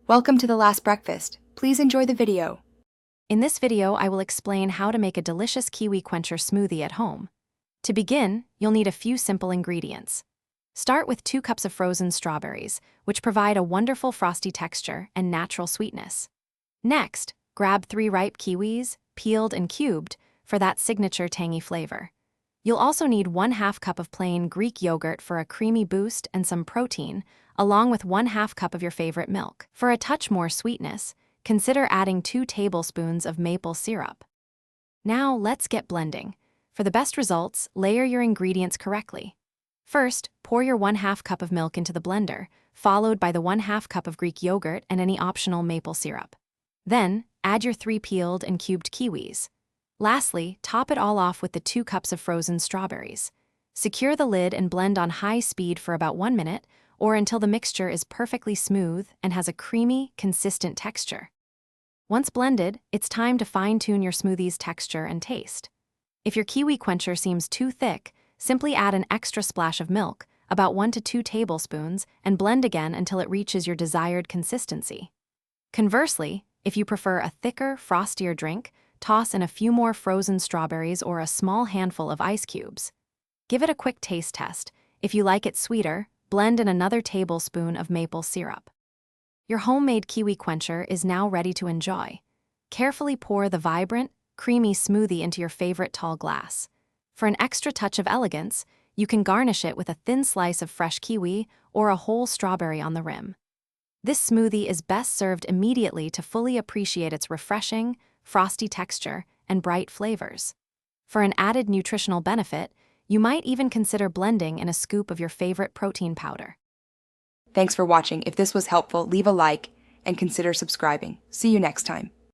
Welcome to the last breakfast. Please enjoy the video. In this video, I will explain how to make a delicious Kiwi Quencher smoothie at home. To begin, you'll need a few simple ingredients. Start with 2 cups of frozen strawberries, which provide a wonderful frosty texture and natural sweetness. Next, grab 3 ripe kiwis, peeled and cubed, for that signature tangy flavor. You'll also need 1/2 cup of plain Greek yogurt for a creamy boost and some protein, along with 1/2 cup of your favorite milk. For a touch more sweetness, consider adding 2 tablespoons of maple syrup. Now let's get blending. For the best results, layer your ingredients correctly. First, pour your 1/2 cup of milk into the blender, followed by the 1/2 cup of Greek yogurt and any optional maple syrup. Then, add your 3 peeled and cubed kiwis. Lastly, top it all off with the 2 cups of frozen strawberries. Secure the lid and blend on high speed for about 1 minute, or until the mixture is perfectly smooth and has a creamy, consistent texture. Once blended, it's time to fine-tune your smoothie's texture and taste. If your Kiwi Quencher seems too thick, simply add an extra splash of milk, about 1 to 2 tablespoons, and blend again until it reaches your desired consistency. Conversely, if you prefer a thicker, frostier drink, toss in a few more frozen strawberries or a small handful of ice cubes. Give it a quick taste test. If you like it sweeter, blend in another tablespoon of maple syrup. Your homemade Kiwi Quencher is now ready to enjoy. Carefully pour the vibrant, creamy smoothie into your favorite tall glass. For an extra touch of elegance, you can garnish it with a thin slice of fresh kiwi or a whole strawberry on the rim. This smoothie is best served immediately to fully appreciate its refreshing, frosty texture and bright flavors. For an added nutritional benefit, you might even consider blending in a scoop of your favorite protein powder. Thanks for watching. If this was helpful, leave a like and consider subscribing. See you next time.